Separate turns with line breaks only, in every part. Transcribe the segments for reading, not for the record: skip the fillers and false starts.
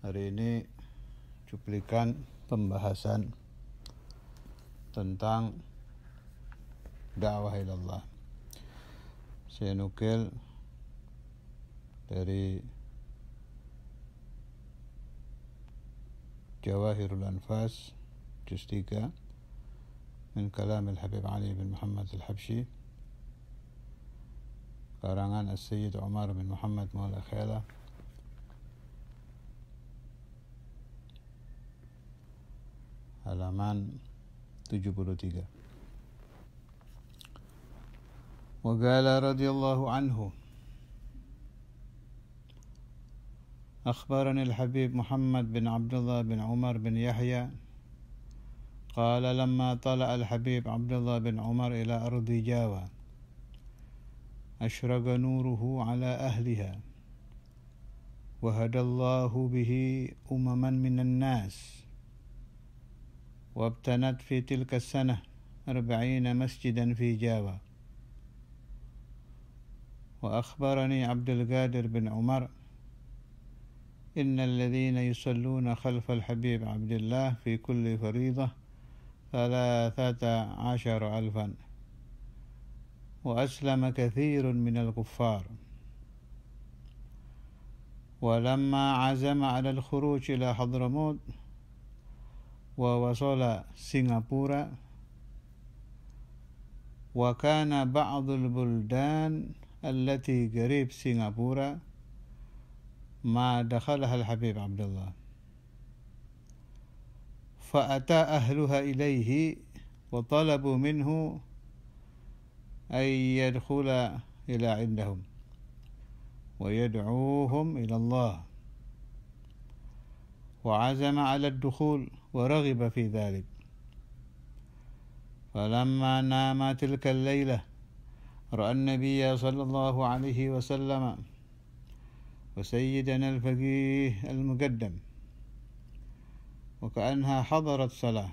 Hari ini cuplikan pembahasan tentang dakwah ilallah. Saya nukil dari Jawahirul Anfas juz 3 min kalam al-Habib Ali bin Muhammad al-Habshi, karangan As-Sayyid Umar bin Muhammad Maula Khailah, halaman 73. وقال رضي الله عنه: أخبرني الحبيب محمد بن عبد الله بن عمر بن يحيى قال: لما طلع الحبيب عبد الله بن عمر إلى أرض جاوة أشرق نوره على أهلها، وهدى الله به أمما من الناس، وابتنت في تلك السنة 40 مسجدا في جاوة. وأخبرني عبد القادر بن عمر: إن الذين يصلون خلف الحبيب عبد الله في كل فريضة 13,000، وأسلم كثير من الكفار. ولما عزم على الخروج إلى حضرموت ووصل سنغافورة، وكان بعض البلدان التي قريب سنغافورة ما دخلها الحبيب عبد الله، فأتى أهلها إليه وطلبوا منه أن يدخل إلى عندهم ويدعوهم إلى الله، وعزم على الدخول ورغب في ذلك. فلما نام تلك الليلة رأى النبي صلى الله عليه وسلم وسيدنا الفقيه المقدم وكأنها حضرت صلاة،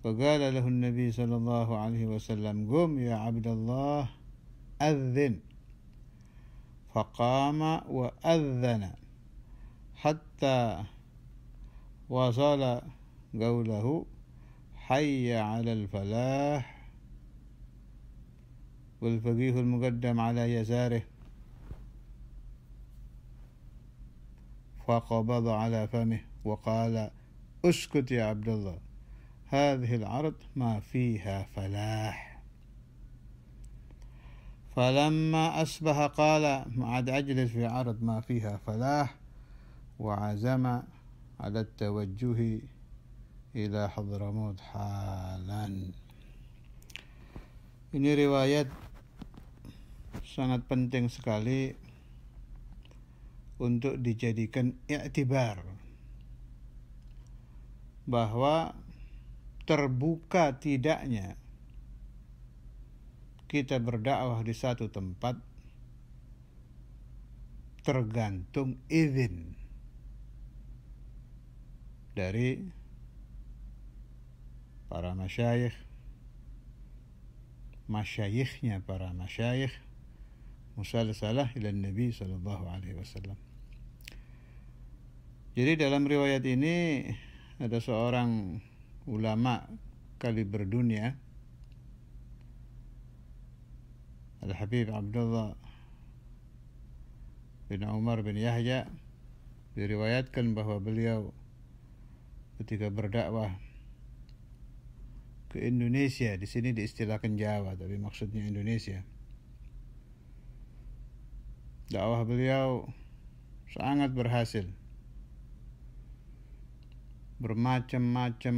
فقال له النبي صلى الله عليه وسلم: قم يا عبد الله أذن. فقام وأذن حتى وصل قوله: حي على الفلاح، والفقيه المقدم على يساره، فقبض على فمه وقال: اسكت يا عبد الله، هذه العرض ما فيها فلاح. فلما أصبح قال: ما عاد أجلس في عرض ما فيها فلاح، وعزم على التوجه إلى حضرموت حالا. Ini riwayat sangat penting sekali untuk dijadikan i'tibar, bahwa terbuka tidaknya kita berdakwah di satu tempat tergantung izin dari para masyayikh, masyayikhnya para masyayikh, musalsalah ila Nabi sallallahu alaihi wasallam. Jadi dalam riwayat ini ada seorang ulama kaliber dunia, Al-Habib Abdullah bin Umar bin Yahya, diriwayatkan bahwa beliau ketika berdakwah ke Indonesia, di sini diistilahkan Jawa tapi maksudnya Indonesia, dakwah beliau sangat berhasil. Bermacam-macam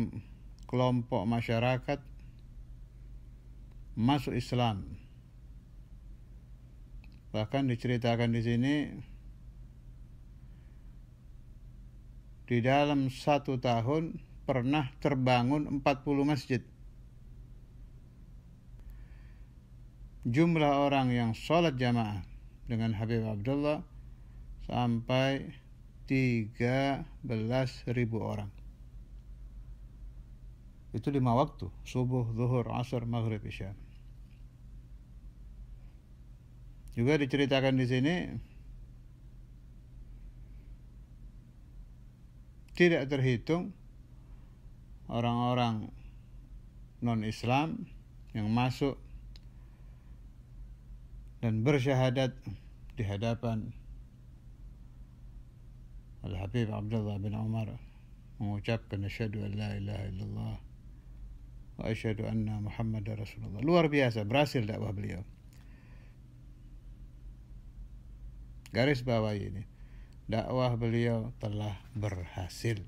kelompok masyarakat masuk Islam. Bahkan diceritakan di sini, di dalam 1 tahun pernah terbangun 40 masjid. Jumlah orang yang sholat jamaah dengan Habib Abdullah sampai 13.000 orang. Itu 5 waktu, subuh, zuhur, asar, maghrib, isya. Juga diceritakan di sini tidak terhitung orang-orang non-Islam yang masuk dan bersyahadat di hadapan Al-Habib Abdullah bin Umar, mengucapkan asyhadu an la ilaha illallah wa asyhadu anna Muhammadar Rasulullah. Luar biasa berhasil dakwah beliau. Garis bawah ini, dakwah beliau telah berhasil.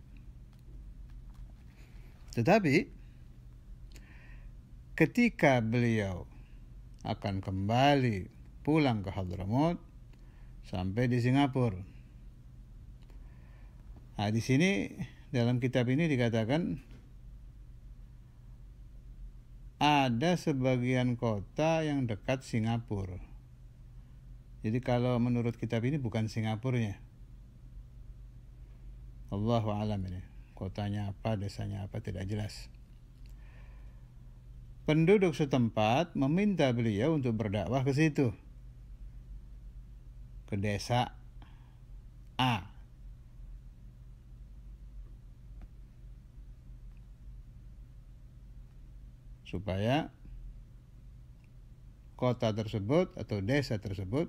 Tetapi ketika beliau akan kembali pulang ke Hadramaut sampai di Singapura. Nah, di sini dalam kitab ini dikatakan ada sebagian kota yang dekat Singapura. Jadi kalau menurut kitab ini bukan Singapurnya. Allahu a'lam ini. Kotanya apa, desanya apa, tidak jelas. Penduduk setempat meminta beliau untuk berdakwah ke situ. Ke desa A. Supaya kota tersebut atau desa tersebut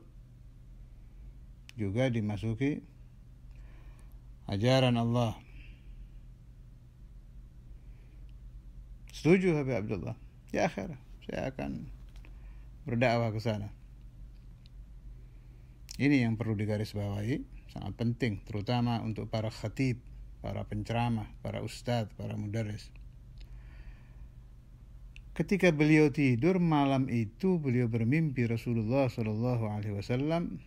juga dimasuki ajaran Allah. Setuju Habib Abdullah? Ya akhir, saya akan berdakwah ke sana. Ini yang perlu digarisbawahi, sangat penting, terutama untuk para khatib, para penceramah, para ustadz, para mudarris. Ketika beliau tidur malam itu, beliau bermimpi Rasulullah SAW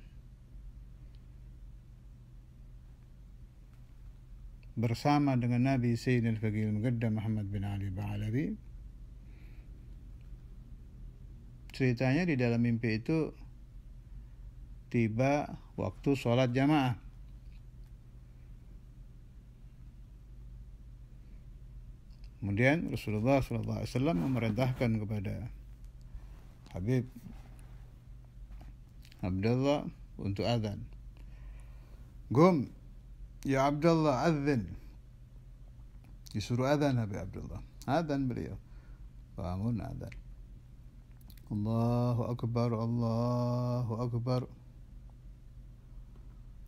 bersama dengan Nabi Sayyidina Al-Faqih Al-Muqaddam Muhammad bin Ali Ba'alawi. Ceritanya di dalam mimpi itu tiba waktu sholat jamaah. Kemudian Rasulullah SAW memerintahkan kepada Habib Abdullah untuk adzan. Gum, ya Abdullah, adzan. Disuruh adzan Habib Abdullah. Adzan beliau. Bangun adzan. Allahu Akbar, Allahu Akbar.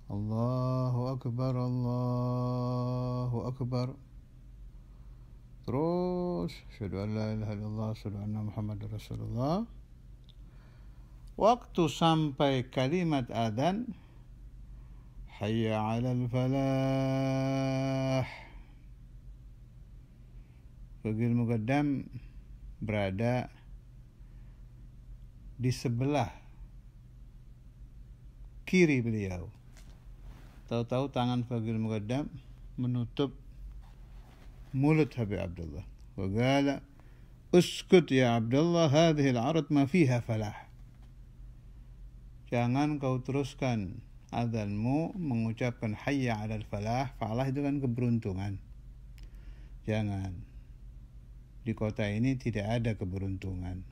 Allahu Akbar, Allahu Akbar. Terus asyhadu an la ilaha illallah, asyhadu anna Muhammadar Rasulullah. Waktu sampai kalimat adzan, hayya 'alal falah, Faqih Muqaddam berada di sebelah kiri beliau. Tahu-tahu tangan Faqih Muqaddam menutup mulut Habib Abdullah. Wa qala uskut ya Abdullah, hadhihi al-'arad ma fiha falah. Jangan kau teruskan adzanmu mengucapkan hayya 'alal falah. Falah itu kan keberuntungan. Jangan. Di kota ini tidak ada keberuntungan.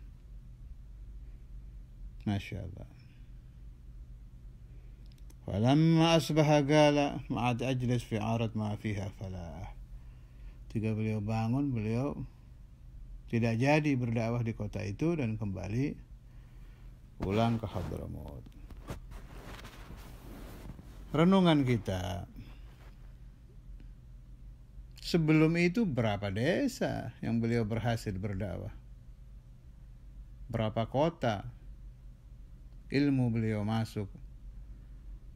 Masya Allah. Falamma asbaha qala ma'ad ajlis fi 'arad ma fiha falah. Ketika beliau bangun, beliau tidak jadi berdakwah di kota itu dan kembali pulang ke Hadramaut. Renungan kita, sebelum itu berapa desa yang beliau berhasil berdakwah? Berapa kota ilmu beliau masuk?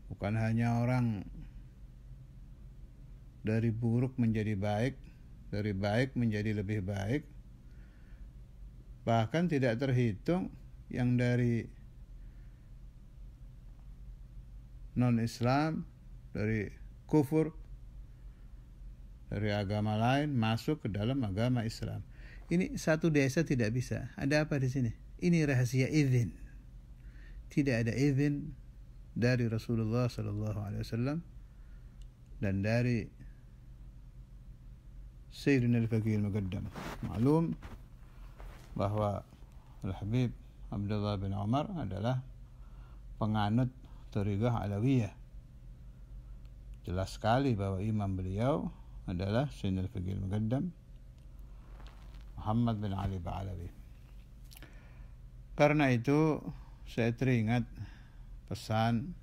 Bukan hanya orang dari buruk menjadi baik, dari baik menjadi lebih baik, bahkan tidak terhitung yang dari non-Islam, dari kufur, dari agama lain masuk ke dalam agama Islam. Ini satu desa tidak bisa. Ada apa di sini? Ini rahasia izin. Tidak ada izin dari Rasulullah SAW dan dari Sayyidina Al-Faqih Al-Muqaddam. Maklum bahwa Al-Habib Abdullah bin Umar adalah penganut Thariqah Alawiyah. Jelas sekali bahwa imam beliau adalah Sayyidina Al-Faqih Al-Muqaddam Muhammad bin Ali Ba'alawi. Karena itu saya teringat pesan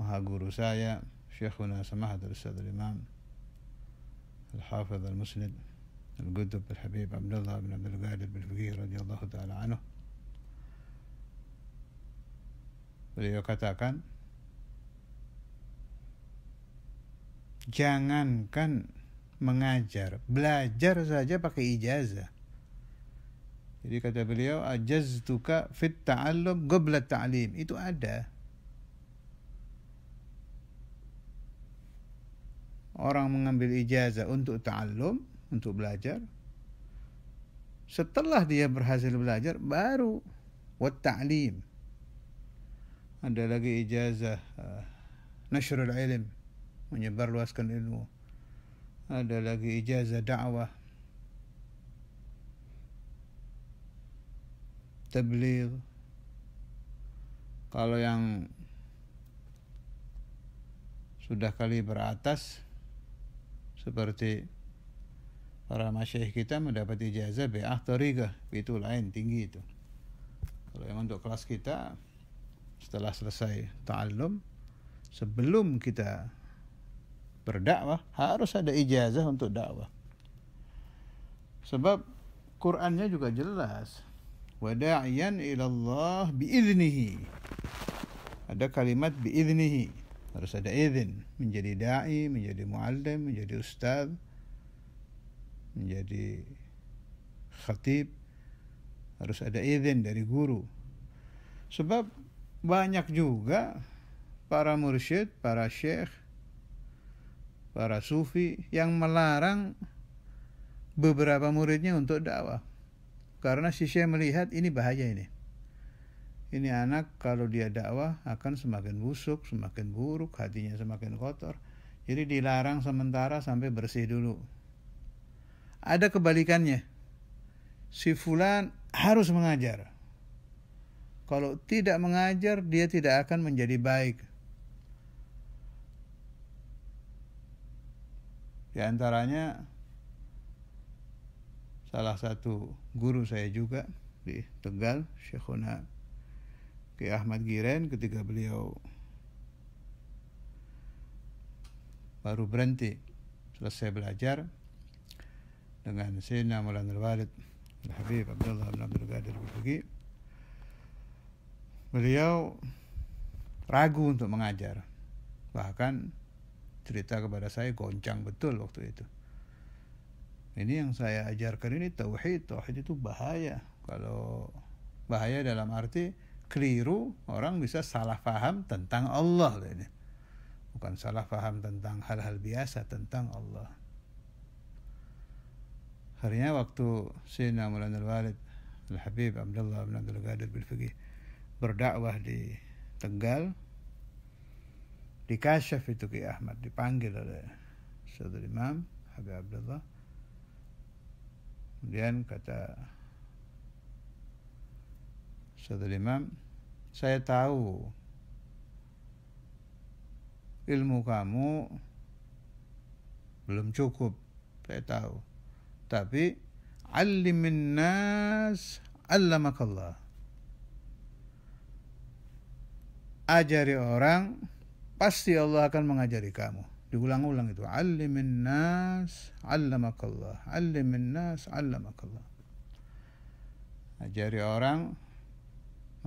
Maha Guru saya Syekhuna Samahatul Ustadzul Imam Al-Hafidh Al-Musnid Al-Qutb Al-Habib Abdullah bin Abdul Qadir Al-Faqih radhiyallahu ta'ala anhu. Beliau katakan, jangankan mengajar, belajar saja pakai ijazah. Jadi kata beliau, ajaztuka fit ta'allum qabla ta'lim. Itu ada. Orang mengambil ijazah untuk ta'allum, untuk belajar. Setelah dia berhasil belajar, baru wat ta'lim. Ada lagi ijazah nashrul ilm, menyebarluaskan ilmu. Ada lagi ijazah dakwah, tabligh. Kalau yang sudah kali beratas seperti para masyayikh kita mendapat ijazah bi'ah thariqah, itu lain, tinggi itu. Kalau yang untuk kelas kita, setelah selesai ta'allum, sebelum kita berdakwah harus ada ijazah untuk dakwah. Sebab Qur'annya juga jelas, wada'iyan ilallah bi'idnihi. Ada kalimat bi'idnihi, harus ada izin menjadi da'i, menjadi muallim, menjadi ustaz, menjadi khatib, harus ada izin dari guru. Sebab banyak juga para mursyid, para syekh, para sufi yang melarang beberapa muridnya untuk dakwah. Karena si syekh melihat ini bahaya ini. Ini anak kalau dia dakwah akan semakin busuk, semakin buruk, hatinya semakin kotor. Jadi dilarang sementara sampai bersih dulu. Ada kebalikannya. Si fulan harus mengajar. Kalau tidak mengajar, dia tidak akan menjadi baik. Di antaranya salah satu guru saya juga di Tegal, Syekhuna Ki Ahmad Giren, ketika beliau baru berhenti selesai belajar dengan Sayyidina Maulana Al-Walid Al-Habib Abdullah bin Abdul Qadir Al-Faqih, beliau ragu untuk mengajar. Bahkan cerita kepada saya, goncang betul waktu itu. Ini yang saya ajarkan ini tauhid. Tauhid itu bahaya. Kalau bahaya dalam arti keliru, orang bisa salah paham tentang Allah. Ini bukan salah paham tentang hal-hal biasa, tentang Allah. Akhirnya waktu Sayyidina Maulana Al-Walid Al-Habib Abdullah bin Abdul Qadir Al-Faqih berdakwah di Tegal, dikasyaf itu Ki Ahmad, dipanggil oleh Saudara Imam Habib Abdullah. Kemudian kata Saudara Imam, saya tahu ilmu kamu belum cukup, saya tahu. Tapi allimin nas allamakallah. Ajari orang, pasti Allah akan mengajari kamu. Diulang-ulang itu, allimin nas allamakallah, allimin nas allamakallah. Ajari orang,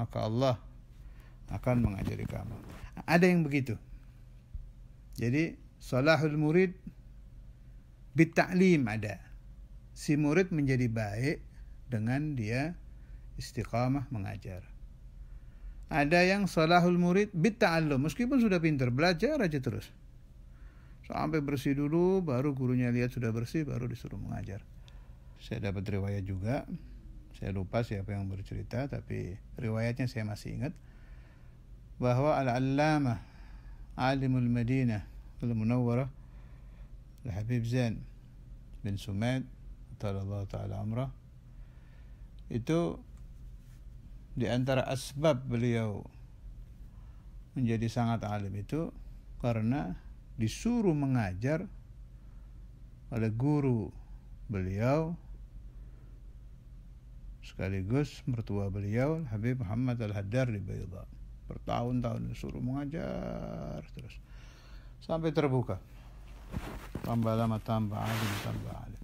maka Allah akan mengajari kamu. Ada yang begitu. Jadi salahul murid bitta'lim ada. Si murid menjadi baik dengan dia istiqamah mengajar. Ada yang salahul murid bitta'allum, meskipun sudah pintar, belajar aja terus. Sampai bersih dulu, baru gurunya lihat sudah bersih, baru disuruh mengajar. Saya dapat riwayat juga, saya lupa siapa yang bercerita, tapi riwayatnya saya masih ingat, bahwa Al-Allamah Alimul Madinah Al-Munawwarah Al-Habib Zain bin Sumaid Allah Ta'ala Amrah, itu di antara asbab beliau menjadi sangat alim itu karena disuruh mengajar oleh guru beliau sekaligus mertua beliau, Habib Muhammad Al-Haddar di Baydha. Bertahun-tahun disuruh mengajar terus sampai terbuka. Tambah lama tambah alim, tambah alim.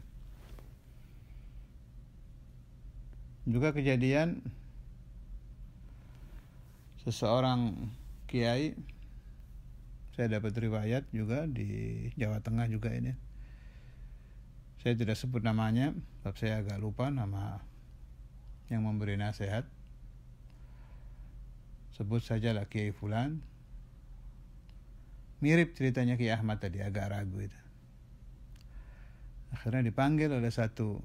Juga kejadian seseorang kiai, saya dapat riwayat juga di Jawa Tengah juga ini. Saya tidak sebut namanya, sebab saya agak lupa nama yang memberi nasihat. Sebut sajalah Kiai Fulan. Mirip ceritanya Kiai Ahmad tadi, agak ragu itu. Akhirnya dipanggil oleh satu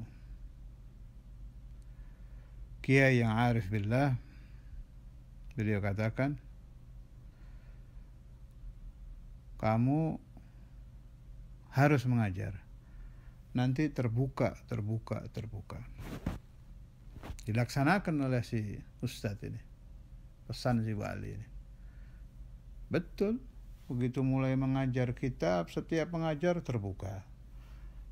kiai yang arif billah. Beliau katakan, kamu harus mengajar. Nanti terbuka. Dilaksanakan oleh si ustadz ini. Pesan si wali ini. Betul. Begitu mulai mengajar kitab, setiap mengajar terbuka.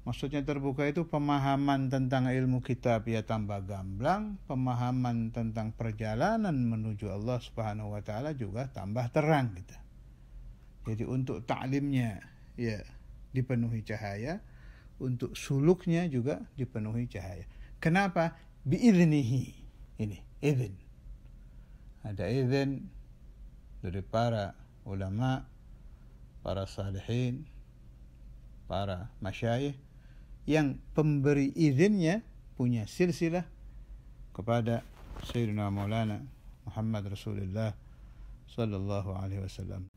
Maksudnya terbuka itu pemahaman tentang ilmu kitab ya tambah gamblang, pemahaman tentang perjalanan menuju Allah Subhanahu wa taala juga tambah terang gitu. Jadi untuk ta'limnya ya dipenuhi cahaya, untuk suluknya juga dipenuhi cahaya. Kenapa? Biiznihi. Ini izin. Ada izin dari para ulama, para salihin, para masyayikh yang pemberi izinnya punya silsilah kepada Sayyidina Maulana Muhammad Rasulullah sallallahu alaihi wasallam.